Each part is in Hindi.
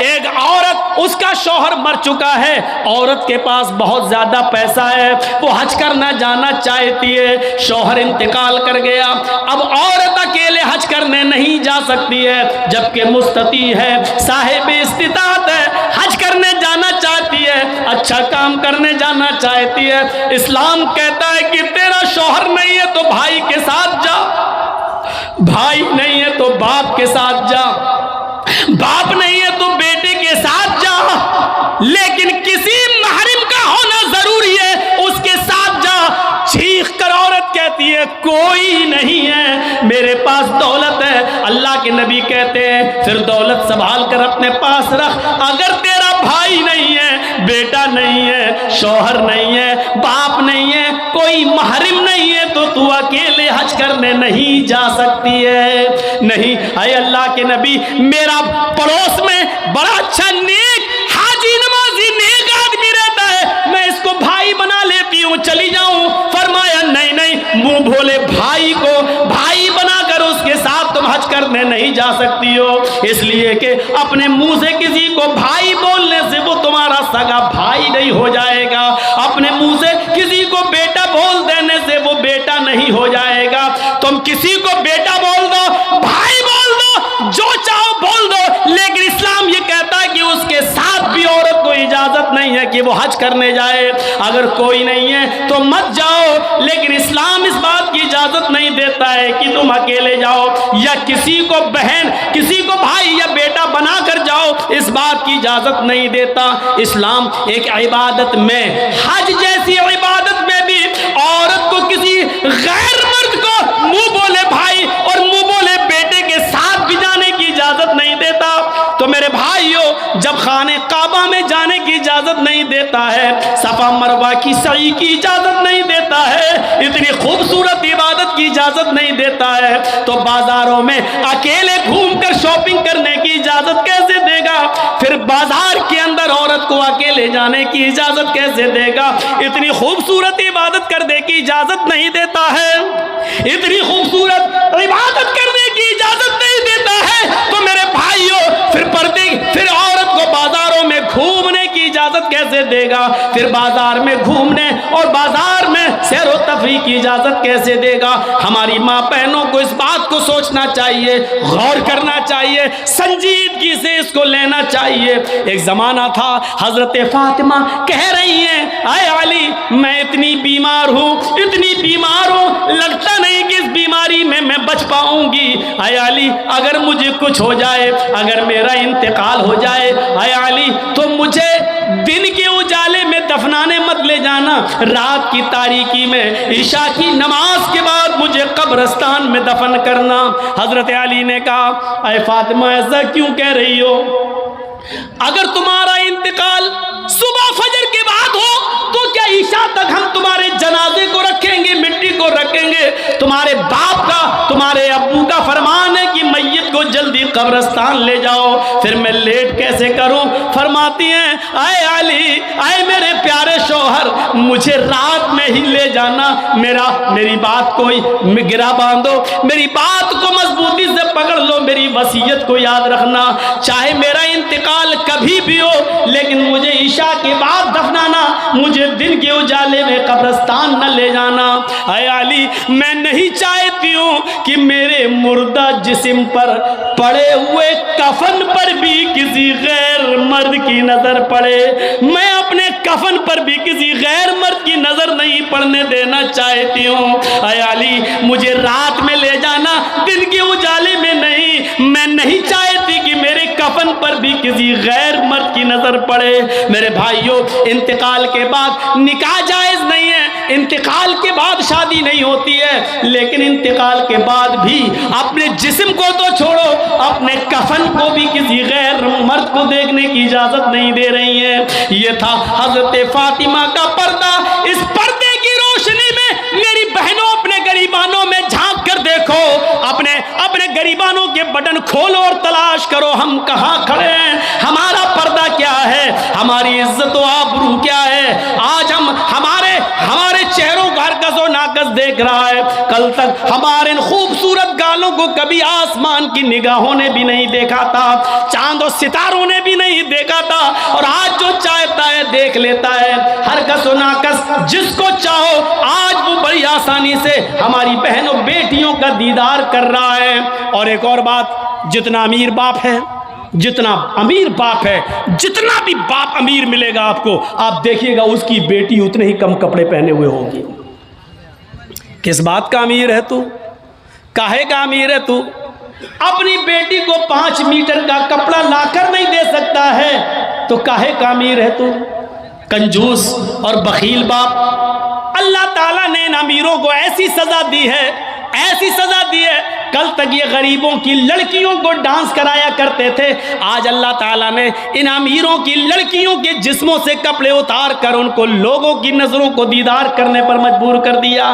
एक औरत, उसका शौहर मर चुका है, औरत के पास बहुत ज्यादा पैसा है, वो हज करना जाना चाहती है, शौहर इंतकाल कर गया। अब औरत अकेले हज करने नहीं जा सकती है, जबकि मुस्तती है, साहिब इस्तिताअत है, हज करने जाना चाहती है, अच्छा काम करने जाना चाहती है। इस्लाम कहता है कि तेरा शौहर नहीं है तो भाई के साथ जा, भाई नहीं है तो बाप के साथ जा, बाप नहीं है तो बेटे के साथ जा, लेकिन किसी महरिम का होना जरूरी है, उसके साथ जा। चीख कर औरत कहती है कोई नहीं है, मेरे पास दौलत है। अल्लाह के नबी कहते हैं फिर दौलत संभाल कर अपने पास रख। अगर तेरा भाई नहीं है, बेटा नहीं है, शौहर नहीं है, बाप नहीं है, कोई महरिम नहीं है, तो तू अकेले हज करने नहीं जा सकती है। नहीं, अय अल्लाह के नबी, मेरा पड़ोस में बड़ा अच्छा नेक हाजी नमाजी नेक आदमी रहता है, मैं इसको भाई बना लेती हूँ, चली जाऊं। फरमाया नहीं नहीं, मुंह भोले भाई को भाई बनाकर उसके साथ तुम हज करने नहीं जा सकती हो, इसलिए कि अपने मुंह से किसी को भाई बोलने से वो तुम्हारा सगा भाई नहीं हो जाएगा, अपने मुंह से किसी को बेटा बोल देने से वो बेटा नहीं हो जाएगा। तुम किसी को बेटा बोल दो, भाई बोल दो, जो चाहो बोल दो, लेकिन इस्लाम ये कहता है कि उसके साथ भी औरत को इजाजत नहीं है कि वो हज करने जाए। अगर कोई नहीं है तो मत जाओ, लेकिन इस्लाम इस बात की इजाजत नहीं देता है कि तुम अकेले जाओ या किसी को बहन, किसी को भाई या बेटा बना कर जाओ, इस बात की इजाजत नहीं देता। इस्लाम एक इबादत में, हज जैसी इबादत में भी औरत को किसी गैर मर्द को मुंह बोले भाई और मुंह बोले बेटे के साथ भी जाने की इजाजत नहीं देता। तो मेरे भाइयों, जब खाने काबा में जाने की इजाजत नहीं देता है, सफा मरवा की सई की इजाजत नहीं देता है, इतनी खूबसूरत इबादत की इजाजत नहीं देता है, तो बाजारों में अकेले घूमकर शॉपिंग करने की इजाजत कैसे देगा? फिर बाजार के अंदर औरत को अकेले जाने की इजाजत कैसे देगा? इतनी खूबसूरत इबादत करने की इजाजत नहीं देता है, इतनी खूबसूरत इबादत करने की इजाजत नहीं देता है, तो मेरे भाइयों फिर औरत को बाजारों में घूमने की इजाजत कैसे देगा? फिर बाजार में घूमने और बाजार में सैर व तफरीह की इजाजत कैसे देगा? हमारी माँ बहनों को इस बात को सोचना चाहिए, गौर करना चाहिए, संजीदगी से इसको लेना चाहिए। एक जमाना था, हजरत फातिमा कह रही हैं, आए अली, मैं इतनी बीमार हूँ, इतनी बीमार हूँ, लगता नहीं कि इस बीमारी में मैं बच पाऊंगी। आए अली, अगर मुझे कुछ हो जाए, अगर मेरा इंतकाल हो जाए, आए अली, तो मुझे दिन के उजाले में दफनाने मत ले जाना, रात की तारीकी में ईशा की नमाज के बाद मुझे कब्रिस्तान में दफन करना। हजरत अली ने कहा, अय फातिमा, ऐसा क्यों कह रही हो? अगर तुम्हारा इंतकाल सुबह फजर के बाद हो तो क्या ईशा तक हम तुम्हारे जनाजे को रखेंगे, मिट्टी को रखेंगे? तुम्हारे बाप का, तुम्हारे अब्बू का फरमान है कि मैयत को जल्दी कब्रिस्तान ले जाओ, फिर मैं लेट कैसे करूं? फरमाती हैं, आए अली, आए मेरे प्यारे शौहर, मुझे रात में ही ले जाना, मेरी बात को गिरा बांधो, मेरी बात को मजबूती से पकड़ लो, मेरी वसीयत को याद रखना, चाहे मेरा इंतकाल कभी भी हो, लेकिन मुझे ईशा के बाद दफनाना, मुझे दिन के उजाले में कब्रिस्तान न ले जाना। आए अली, मैं नहीं चाहती हूँ कि मेरे मुर्दा जिस्म पर पड़े हुए कफन पर भी किसी गैर मर्द की नजर पड़े, मैं अपने कफन पर भी किसी गैर मर्द की नजर नहीं पड़ने देना चाहती हूँ। आए अली, मुझे रात में ले जाना, दिन के उजाले में नहीं। मैं नहीं चाहती कि मेरे कफन पर भी किसी गैर मर्द की नजर पड़े। मेरे भाइयों, इंतकाल के बाद निकाह जायज नहीं है, इंतकाल के बाद शादी नहीं होती है, लेकिन इंतकाल के बाद भी अपने जिस्म को तो छोड़ो, अपने कफन को भी किसी गैर मर्द को देखने की इजाजत नहीं दे रही है। ये था हजरत फातिमा का पर्दा। इस पर्दे की रोशनी में मेरी बहनों, अपने गरीबानों में झांक कर देखो, अपने गरीबानों के बटन खोलो और तलाश करो, हम कहाँ खड़े हैं, हमारा पर्दा क्या है, हमारी इज्जत व आबरू क्या है। आज हम हमारे चेहरों का हरकत व नाकस देख रहा है। कल तक हमारे इन खूबसूरत गालों को कभी आसमान की निगाहों ने भी नहीं देखा था, चांद और सितारों ने भी नहीं देखा था, और आज जो चाहता है देख लेता है। हर कस और नाकस जिसको चाहो आज वो बड़ी आसानी से हमारी बहनों बेटियों का दीदार कर रहा है। और एक और बात, जितना अमीर बाप है, जितना अमीर बाप है, जितना भी बाप अमीर मिलेगा आपको, आप देखिएगा उसकी बेटी उतने ही कम कपड़े पहने हुए होगी। किस बात का अमीर है तू? काहे का अमीर है तू? अपनी बेटी को 5 मीटर का कपड़ा लाकर नहीं दे सकता है तो काहे का अमीर है तू? कंजूस और बखील बाप। अल्लाह ताला ने इन अमीरों को ऐसी सजा दी है, ऐसी सजा दी है। कल तक ये गरीबों की लड़कियों को डांस कराया करते थे, आज अल्लाह ताला ने इन अमीरों की लड़कियों के जिस्मों से कपड़े उतार कर उनको लोगों की नजरों को दीदार करने पर मजबूर कर दिया।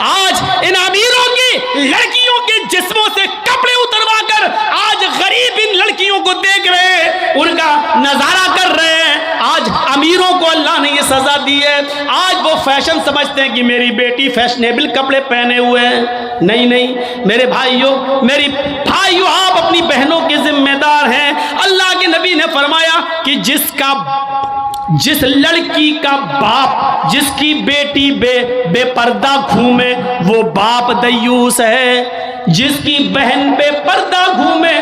आज इन अमीरों की लड़कियों के जिस्मों से कपड़े उतरवा कर आज गरीब इन लड़कियों को देख रहे हैं, उनका नजारा कर रहे हैं। आज अमीरों को अल्लाह ने ये सजा दी है। आज वो फैशन समझते हैं कि मेरी बेटी फैशनेबल कपड़े पहने हुए हैं। नहीं नहीं मेरे भाइयों, मेरी भाइयों, आप अपनी बहनों के जिम्मेदार हैं। अल्लाह के नबी ने फरमाया कि जिस लड़की का बाप, जिसकी बेटी बेपर्दा घूमे वो बाप दयूस है, जिसकी बहन बेपर्दा घूमे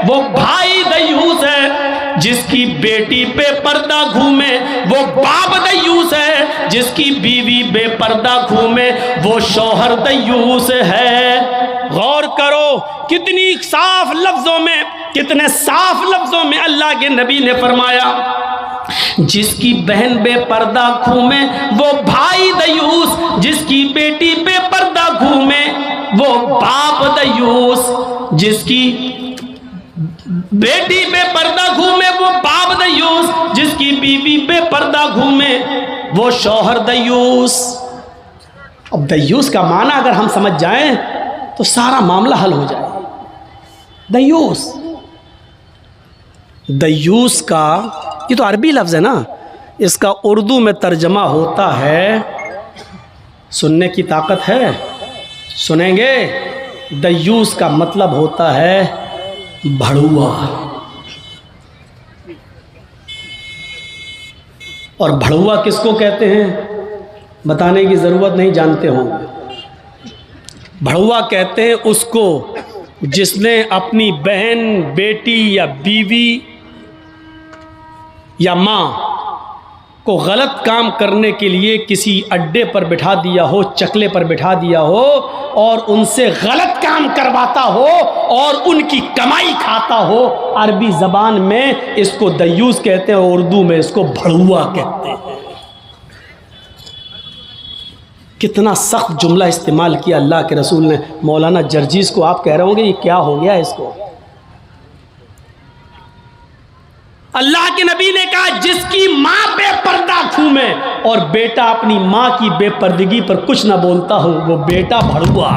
वो भाई दयूस है, जिसकी बेटी बेपर्दा घूमे वो बाप दयूस है, जिसकी बीवी बेपर्दा घूमे वो शौहर दयूस है। गौर करो कितनी साफ लफ्जों में, कितने साफ लफ्जों में अल्लाह के नबी ने फरमाया, जिसकी बहन बेपर्दा घूमे वो भाई दयूस, जिसकी बेटी बेपर्दा घूमे वो बाप दयूस, जिसकी बेटी बेपर्दा घूमे वो बाप दयूस, जिसकी बीवी बेपर्दा घूमे वो शौहर दयूस। अब दयूस का माना अगर हम समझ जाएं तो सारा मामला हल हो जाए। दयूस, दयूस का ये तो अरबी लफ्ज़ है ना, इसका उर्दू में तर्जमा होता है, सुनने की ताकत है? सुनेंगे? दयूस का मतलब होता है भड़ुआ। और भड़ुआ किसको कहते हैं बताने की ज़रूरत नहीं, जानते होंगे। भड़ुआ कहते हैं उसको जिसने अपनी बहन, बेटी या बीवी या माँ को गलत काम करने के लिए किसी अड्डे पर बिठा दिया हो, चकले पर बिठा दिया हो और उनसे गलत काम करवाता हो और उनकी कमाई खाता हो। अरबी ज़बान में इसको दयूस कहते हैं, उर्दू में इसको भड़ुआ कहते हैं। कितना सख्त जुमला इस्तेमाल किया अल्लाह के रसूल ने। मौलाना जर्जीस को आप कह रहे होंगे ये क्या हो गया इसको? अल्लाह के नबी ने कहा जिसकी माँ बेपर्दा घूमे और बेटा अपनी माँ की बेपर्दगी पर कुछ ना बोलता हो वो बेटा भड़ुआ।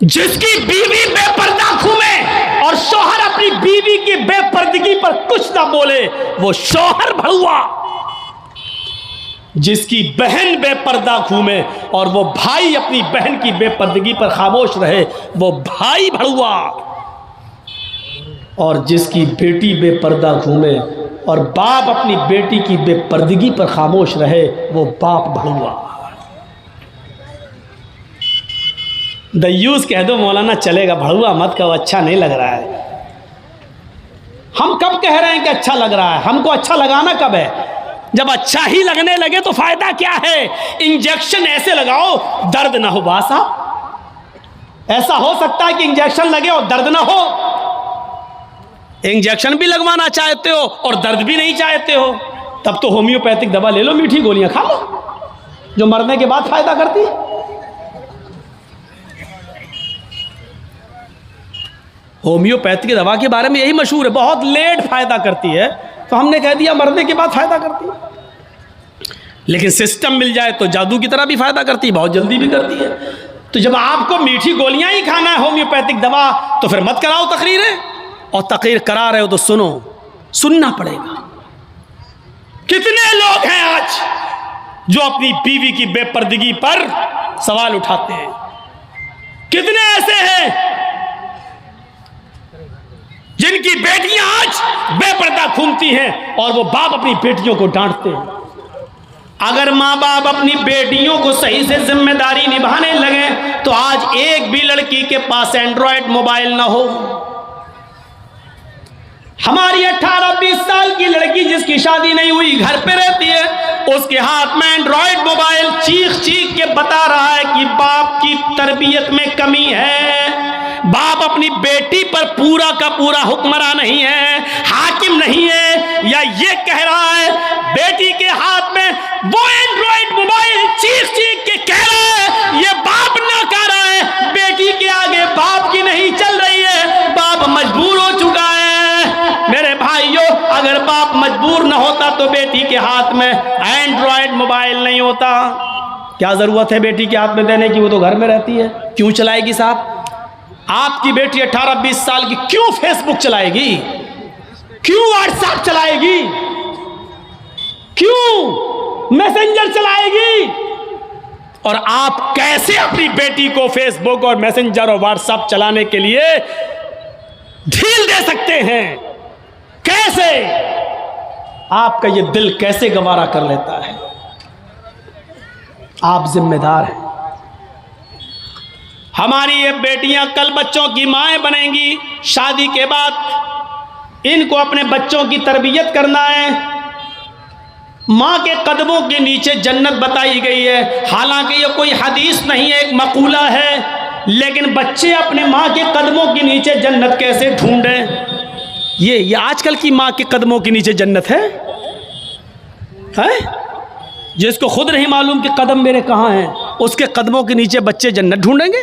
जिसकी बीवी बेपर्दा घूमे और शौहर अपनी बीवी की बेपर्दगी पर कुछ ना बोले वो शौहर भड़ुआ। जिसकी बहन बेपर्दा घूमे और वो भाई अपनी बहन की बेपर्दगी पर खामोश रहे वो भाई भड़ुआ। और जिसकी बेटी बेपर्दा घूमे और बाप अपनी बेटी की बेपर्दगी पर खामोश रहे वो बाप भड़ुआ। दयूस कह दो मौलाना चलेगा, भड़ुआ मत कहो, अच्छा नहीं लग रहा है। हम कब कह रहे हैं कि अच्छा लग रहा है? हमको अच्छा लगाना कब है? जब अच्छा ही लगने लगे तो फायदा क्या है? इंजेक्शन ऐसे लगाओ दर्द ना हो। बासा ऐसा हो सकता है कि इंजेक्शन लगे और दर्द ना हो? इंजेक्शन भी लगवाना चाहते हो और दर्द भी नहीं चाहते हो, तब तो होम्योपैथिक दवा ले लो, मीठी गोलियां खा लो जो मरने के बाद फायदा करती है। होम्योपैथिक दवा के बारे में यही मशहूर है, बहुत लेट फायदा करती है, तो हमने कह दिया मरने के बाद फायदा करती है। लेकिन सिस्टम मिल जाए तो जादू की तरह भी फायदा करती है, बहुत जल्दी भी करती है। तो जब आपको मीठी गोलियां ही खाना है होम्योपैथिक दवा, तो फिर मत कराओ तकरीरें, और तकरीर करा रहे हो तो सुनो, सुनना पड़ेगा। कितने लोग हैं आज जो अपनी बीवी की बेपर्दगी पर सवाल उठाते हैं। कितने ऐसे हैं जिनकी बेटियां आज बेपर्दा घूमती हैं और वो बाप अपनी बेटियों को डांटते हैं। अगर माँ बाप अपनी बेटियों को सही से जिम्मेदारी निभाने लगे तो आज एक भी लड़की के पास एंड्रॉयड मोबाइल ना हो। हमारी 18-20 साल की लड़की जिसकी शादी नहीं हुई घर पे रहती है, उसके हाथ में एंड्रॉयड मोबाइल चीख चीख के बता रहा है कि बाप की तरबियत में कमी है, बाप अपनी बेटी पर पूरा का पूरा हुक्मरान नहीं है, हाकिम नहीं है, या ये कह रहा है बेटी के हाथ में वो एंड्रॉयड मोबाइल चीख चीख के कह रहा है ये बाप ना कह रहा है, बेटी के आगे बाप की नहीं चल रही है, बाप मजबूर हो चुका है। मेरे भाइयों, अगर बाप मजबूर न होता तो बेटी के हाथ में एंड्रॉयड मोबाइल नहीं होता। क्या जरूरत है बेटी के हाथ में देने की, वो तो घर में रहती है, क्यों चलाएगी साहब? आपकी बेटी 18-20 साल की क्यों फेसबुक चलाएगी, क्यों व्हाट्सएप चलाएगी, क्यों मैसेंजर चलाएगी? और आप कैसे अपनी बेटी को फेसबुक और मैसेंजर और व्हाट्सएप चलाने के लिए ढील दे सकते हैं? कैसे? आपका ये दिल कैसे गवारा कर लेता है? आप जिम्मेदार हैं। हमारी ये बेटियां कल बच्चों की माएं बनेंगी, शादी के बाद इनको अपने बच्चों की तरबियत करना है। माँ के कदमों के नीचे जन्नत बताई गई है, हालांकि ये कोई हदीस नहीं है, एक मकूला है, लेकिन बच्चे अपने माँ के कदमों के नीचे जन्नत कैसे ढूंढें? ये आजकल की माँ के कदमों के नीचे जन्नत है? जिसको खुद नहीं मालूम कि कदम मेरे कहाँ हैं, उसके कदमों के नीचे बच्चे जन्नत ढूंढेंगे?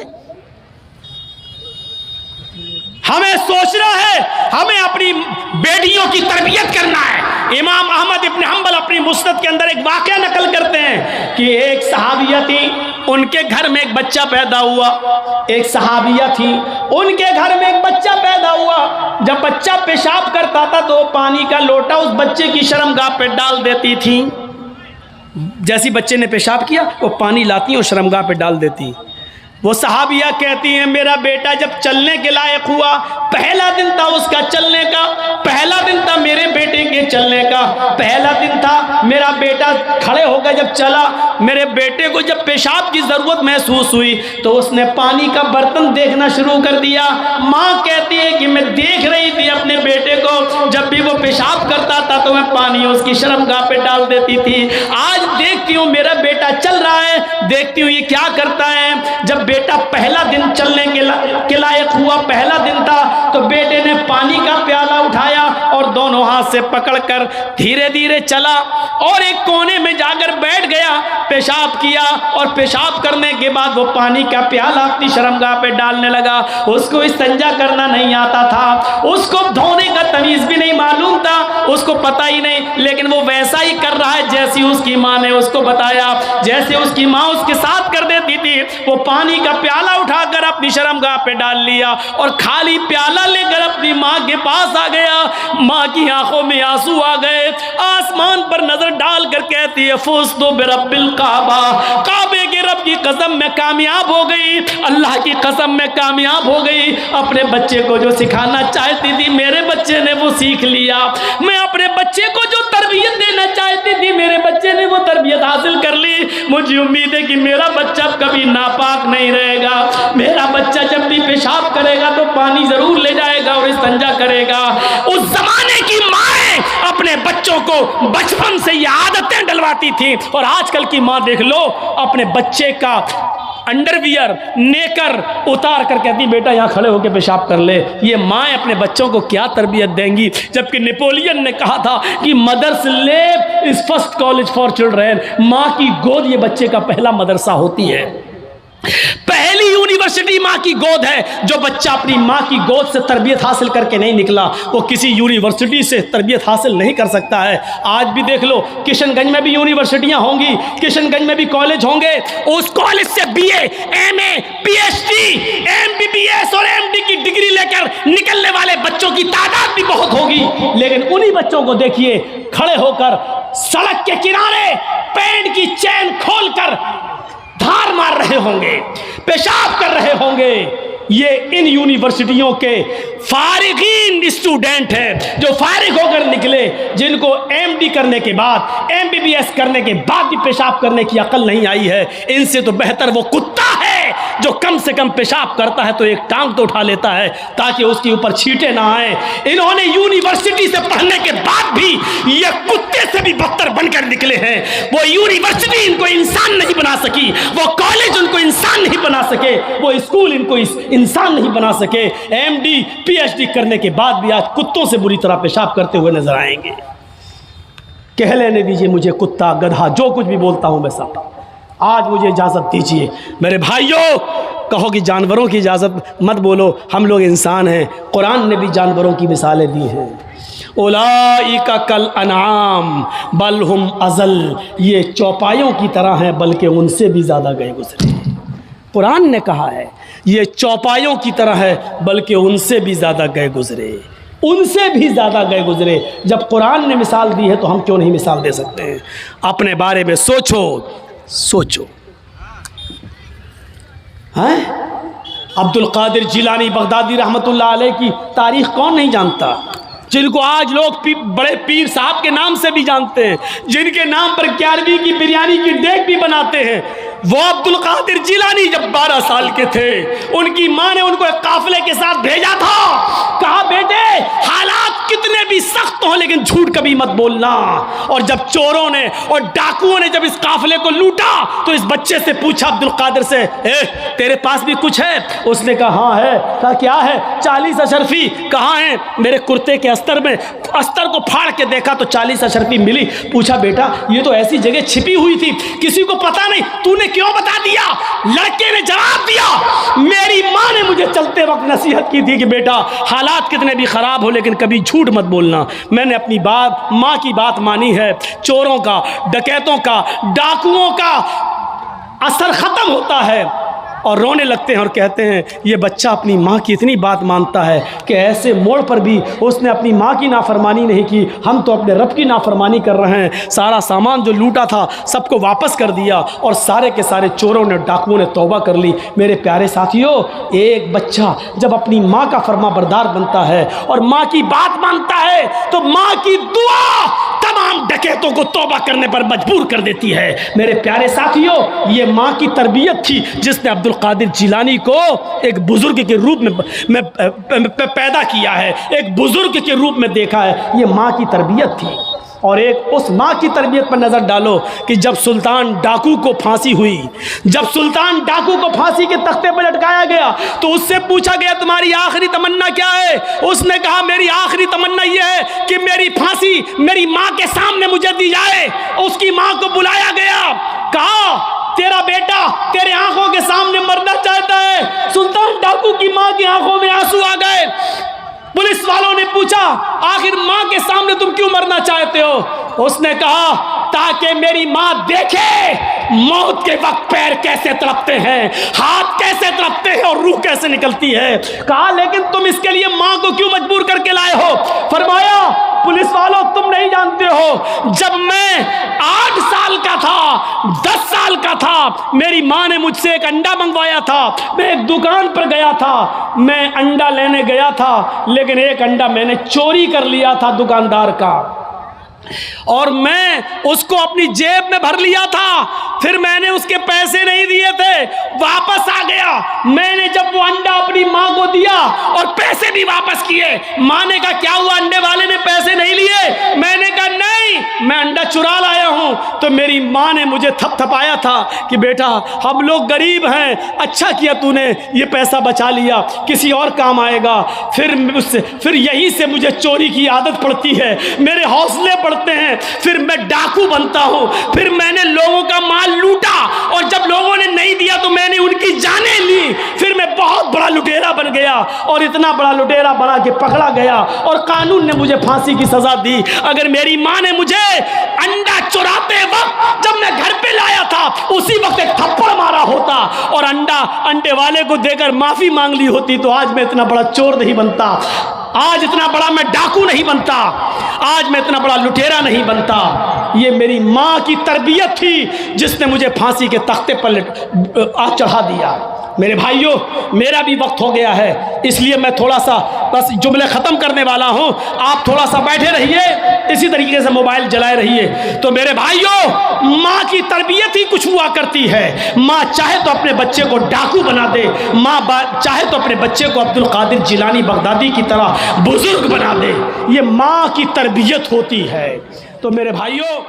हमें सोचना है, हमें अपनी बेटियों की तरबियत करना है। इमाम अहमद इब्न हंबल अपनी मुस्नद के अंदर एक वाकया नकल करते हैं कि एक सहाबिया थी, उनके घर में एक बच्चा पैदा हुआ। एक सहाबिया थी, उनके घर में एक बच्चा पैदा हुआ। जब बच्चा पेशाब करता था तो पानी का लोटा उस बच्चे की शर्मगाह पे डाल देती थी। जैसी बच्चे ने पेशाब किया वो पानी लाती और शर्मगाह पे डाल देती। वो सहाबिया कहती हैं मेरा बेटा जब चलने के लायक हुआ, पहला दिन था उसका चलने का, पहला दिन था मेरे बेटे के चलने का, पहला दिन था मेरा बेटा खड़े होकर जब चला, मेरे बेटे को जब पेशाब की ज़रूरत महसूस हुई तो उसने पानी का बर्तन देखना शुरू कर दिया। माँ कहती है कि मैं देख रही थी अपने बेटे को, जब भी वो पेशाब करता था तो मैं पानी उसकी शर्मगाह पे डाल देती थी। आज देखती हूँ मेरा बेटा चल रहा है, देखती हूँ ये क्या करता है। जब बेटा पहला दिन चलने के लायक हुआ, पहला दिन था, तो बेटे ने पानी का प्याला उठाया और दोनों हाथ से पकड़कर धीरे धीरे चला और एक कोने में जाकर बैठ गया, पेशाब किया और पेशाब करने के बाद वो पानी का प्याला अपनी शर्मगाह पे डालने लगा। उसको इस्तिंजा करना नहीं आता था, उसको धोने का तमीज भी नहीं मालूम था, उसको पता ही नहीं, लेकिन वो वैसा ही कर रहा है जैसी उसकी माँ ने उसको बताया। जैसे उसकी माँ उसके साथ कर देती थी, वो पानी का प्याला उठाकर अपनी शर्मगाह पे डाल लिया और खाली प्याला लेकर अपनी माँ के पास आ गया। माँ की आंखों में आंसू आ गए, आसमान पर नजर डालकर कहती है फुज़्तु बिरब्बिल काबा, काबे के रब की कसम में कामयाब हो गई, अल्लाह की कसम में कामयाब हो गई। अपने बच्चे को जो सिखाना चाहती थी मेरे बच्चे ने वो सीख लिया। मैं अपने बच्चे को जो तरबियत देना चाहती थी मेरे बच्चे ने वो तरबियत हासिल कर ली। मुझे उम्मीद है कि मेरा बच्चा कभी नापाक नहीं रहेगा, मेरा बच्चा जब भी पेशाब करेगा तो पानी जरूर ले जाएगा और इस्तिंजा करेगा। उस जमाने की माएं अपने बच्चों को बचपन से ये आदतें डलवाती थी और आजकल की माँ देख लो, अपने बच्चे का अंडरवियर नेकर उतार कर कहती बेटा यहाँ खड़े होकर पेशाब कर ले। ये माएँ अपने बच्चों को क्या तरबियत देंगी? जबकि नेपोलियन ने कहा था कि mother's lap is first college for children, माँ की गोद ये बच्चे का पहला मदरसा होती है, पहली यूनिवर्सिटी माँ की गोद है। जो बच्चा अपनी माँ की गोद से तरबियत हासिल करके नहीं निकला वो किसी यूनिवर्सिटी से तरबियत हासिल नहीं कर सकता है। आज भी देख लो, किशनगंज में भी यूनिवर्सिटियां होंगी, किशनगंज में भी कॉलेज होंगे, उस कॉलेज से बीए, एमए, पीएचडी, एमबीबीएस और एमडी की डिग्री लेकर निकलने वाले बच्चों की तादाद भी बहुत होगी। लेकिन उन्हीं बच्चों को देखिए खड़े होकर सड़क के किनारे पैंट की चैन खोलकर धार मार रहे होंगे, पेशाब कर रहे होंगे। ये इन यूनिवर्सिटियों के फारिगीन स्टूडेंट हैं जो फारिग होकर निकले, जिनको एमडी करने के बाद, एमबीबीएस करने के बाद भी पेशाब करने की अकल नहीं आई है। इनसे तो बेहतर वो कुत्ता है जो कम से कम पेशाब करता है तो एक टांग तो उठा लेता है ताकि उसके ऊपर छींटे ना आए। इन्होंने यूनिवर्सिटी से पढ़ने के बाद भी ये कुत्ते से भी बदतर बनकर निकले हैं। वो यूनिवर्सिटी इनको इंसान नहीं बना सकी, वो कॉलेज उनको इंसान नहीं बना सके, वो स्कूल इनको इंसान नहीं बना सके। एमडी पीएचडी करने के बाद भी आज कुत्तों से बुरी तरह पेशाब करते हुए नजर आएंगे। कह लेने दीजिए मुझे कुत्ता, गधा, जो कुछ भी बोलता हूं मैं सब। आज मुझे इजाज़त दीजिए मेरे भाइयों, कहो कि जानवरों की इजाज़त मत बोलो, हम लोग इंसान हैं। कुरान ने भी जानवरों की मिसालें दी हैं। उलाइका कल अनाम बल हुम अज़ल, ये चौपायों की तरह हैं बल्कि उनसे भी ज़्यादा गए गुजरे। कुरान ने कहा है ये चौपायों की तरह है बल्कि उनसे भी ज़्यादा गए गुजरे, उनसे भी ज़्यादा गए गुजरे। जब कुरान ने मिसाल दी है तो हम क्यों नहीं मिसाल दे सकते हैं? अपने बारे में सोचो, सोचो। हैं? अब्दुल कादिर जिलानी बगदादी रहमतुल्लाह अलैह की तारीख कौन नहीं जानता, जिनको आज लोग बड़े पीर साहब के नाम से भी जानते हैं, जिनके नाम पर 11वीं की बिरयानी की डेग भी बनाते हैं। वो अब्दुल कादिर जिलानी जब 12 साल के थे, उनकी माँ ने उनको एक काफिले के साथ भेजा था। कहा बेटे हालात कितने भी सख्त हो लेकिन झूठ कभी मत बोलना। और जब चोरों ने और डाकुओं ने जब इस काफिले को लूटा तो इस बच्चे से पूछा अब्दुल कादिर से, तेरे पास भी कुछ है? उसने कहा हाँ है। कहा क्या है? 40 अशरफी। कहाँ है? मेरे कुर्ते के अस्तर में। अस्तर को फाड़ के देखा तो 40 अशरफी मिली। पूछा बेटा ये तो ऐसी जगह छिपी हुई थी, किसी को पता नहीं, तूने क्यों बता दिया? लड़के ने जवाब दिया, मेरी माँ ने मुझे चलते वक्त नसीहत की थी कि बेटा हालात कितने भी खराब हो लेकिन कभी झूठ मत बोलना। मैंने अपनी बात, माँ की बात मानी है। चोरों का, डकैतों का, डाकुओं का असर खत्म होता है और रोने लगते हैं और कहते हैं ये बच्चा अपनी माँ की इतनी बात मानता है कि ऐसे मोड़ पर भी उसने अपनी माँ की नाफरमानी नहीं की, हम तो अपने रब की नाफरमानी कर रहे हैं। सारा सामान जो लूटा था सबको वापस कर दिया और सारे के सारे चोरों ने, डाकुओं ने तौबा कर ली। मेरे प्यारे साथियों, एक बच्चा जब अपनी माँ का फरमाबरदार बनता है और माँ की बात मानता है तो माँ की दुआ तमाम डकैतों को तौबा करने पर मजबूर कर देती है। मेरे प्यारे साथियों, ये माँ की तरबियत थी जिसने अब्दुल कादिर जिलानी को एक बुजुर्ग के रूप में पैदा किया है, एक बुजुर्ग के रूप में देखा है। ये माँ की तरबियत थी। और एक उस माँ की तरबियत पर नज़र डालो कि जब सुल्तान डाकू को फांसी हुई, जब सुल्तान डाकू को फांसी के तख्ते पर लटकाया गया तो उससे पूछा गया तुम्हारी आखिरी तमन्ना क्या है? उसने कहा मेरी आखिरी तमन्ना यह है कि मेरी फांसी मेरी माँ के सामने मुझे दी जाए। उसकी माँ को बुलाया गया, कहा तेरा बेटा तेरे आंखों के सामने मरना चाहता है। सुल्तान डाकू की माँ की आंखों में आंसू आ गए। पुलिस वालों ने पूछा आखिर माँ के सामने तुम क्यों मरना चाहते हो? उसने कहा ताकि मेरी माँ देखे मौत के वक्त पैर कैसे तड़पते हैं, हाथ कैसे तड़पते हैं और रूह कैसे निकलती है। कहा लेकिन तुम इसके लिए माँ को क्यों मजबूर करके लाए हो? फरमाया पुलिस वालों तुम नहीं जानते हो, जब मैं 8 साल का था, 10 साल का था, मेरी माँ ने मुझसे एक अंडा मंगवाया था। मैं एक दुकान पर गया था, मैं अंडा लेने गया था लेकिन एक अंडा मैंने चोरी कर लिया था दुकानदार का और मैं उसको अपनी जेब में भर लिया था। फिर मैंने उसके पैसे नहीं दिए थे, वापस आ गया। मैंने जब वो अंडा अपनी माँ को दिया और पैसे भी वापस किए, माँ ने कहा क्या हुआ, अंडे वाले ने पैसे नहीं लिए? मैंने कहा नहीं, मैं अंडा चुरा लाया हूँ। तो मेरी माँ ने मुझे थपथपाया था कि बेटा हम लोग गरीब हैं, अच्छा किया तूने ये पैसा बचा लिया, किसी और काम आएगा। फिर यहीं से मुझे चोरी की आदत पड़ती है, मेरे हौसले पड़ते हैं, फिर मैं डाकू बनता हूँ। फिर मैंने लोगों का माल लूटा और जब लोगों ने नहीं दिया तो मैंने उनकी जानें ली। फिर मैं बहुत बड़ा लुटेरा बन गया और इतना बड़ा लुटेरा बना के पकड़ा गया और कानून ने मुझे फांसी की सजा दी। अगर मेरी माँ ने मुझे अंडा चुराते वक्त जब मैं घर पे लाया था उसी वक्त एक थप्पड़ मारा होता और अंडे वाले को देकर माफी मांग ली होती तो आज मैं इतना बड़ा चोर नहीं बनता। आज इतना बड़ा मैं डाकू नहीं बनता, आज मैं इतना बड़ा लुटेरा नहीं बनता। ये मेरी माँ की तरबियत थी जिसने मुझे फांसी के तख्ते पर चढ़ा दिया। मेरे भाइयों, मेरा भी वक्त हो गया है, इसलिए मैं थोड़ा सा बस जुमले ख़त्म करने वाला हूँ। आप थोड़ा सा बैठे रहिए, इसी तरीके से मोबाइल जलाए रहिए। तो मेरे भाइयों, माँ की तरबियत ही कुछ हुआ करती है। माँ चाहे तो अपने बच्चे को डाकू बना दे, माँ चाहे तो अपने बच्चे को अब्दुल कादिर जिलानी बगदादी की तरह बुजुर्ग बना दे। ये माँ की तरबियत होती है। तो मेरे भाइयों,